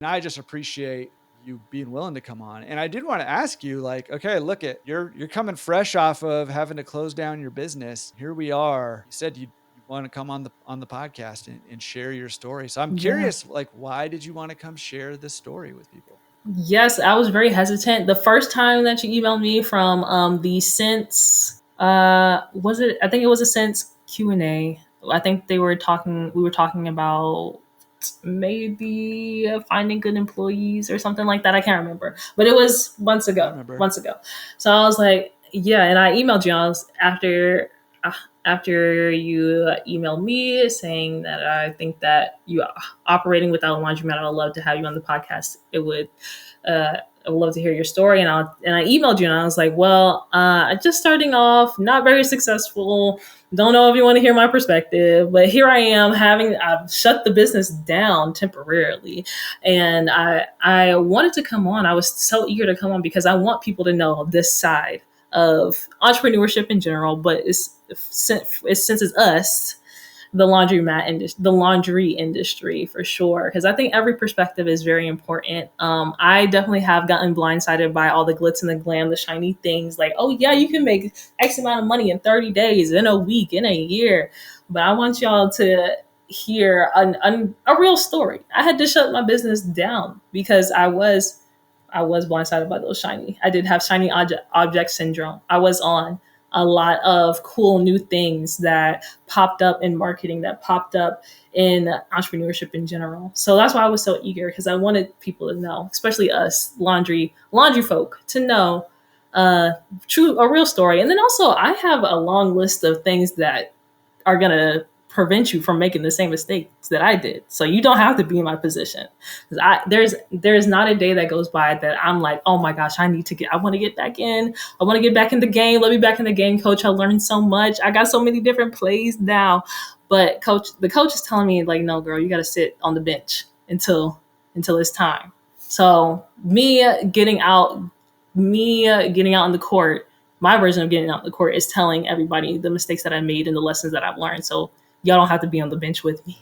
And I just appreciate you being willing to come on. And I did want to ask you, like, okay, look at you're coming fresh off of having to close down your business. Here we are. You said you want to come on the podcast and share your story. So I'm Yeah. curious, like, why did you want to come share this story with people? Yes, I was very hesitant. The first time that you emailed me from the Sense, was it? I think it was a Sense Q&A. I think they were talking. We were talking about maybe finding good employees or something like that. I can't remember, but it was months I ago. remember. Months ago. So I was like, yeah, and I emailed you. I was uh, after you emailed me saying that I think that you operating without a laundromat. I would love to have you on the podcast. I would love to hear your story. And I emailed you and I was like, well, just starting off, not very successful. Don't know if you want to hear my perspective, but here I am I've shut the business down temporarily. And I wanted to come on. I was so eager to come on because I want people to know this side of entrepreneurship in general, but since it's us, the laundry industry for sure. Because I think every perspective is very important. I definitely have gotten blindsided by all the glitz and the glam, the shiny things like, oh yeah, you can make X amount of money in 30 days, in a week, in a year. But I want y'all to hear a real story. I had to shut my business down because I was blindsided by those shiny. I did have shiny object syndrome. I was on a lot of cool new things that popped up in marketing, that popped up in entrepreneurship in general. So that's why I was so eager because I wanted people to know, especially us laundry folk, to know a real story. And then also, I have a long list of things that are gonna prevent you from making the same mistakes that I did. So you don't have to be in my position. There's not a day that goes by that I'm like, oh my gosh, I want to get back in. I want to get back in the game. Let me back in the game, coach. I learned so much. I got so many different plays now. But the coach is telling me like, no, girl, you got to sit on the bench until it's time. So getting out on the court, my version of getting out on the court is telling everybody the mistakes that I made and the lessons that I've learned. So y'all don't have to be on the bench with me.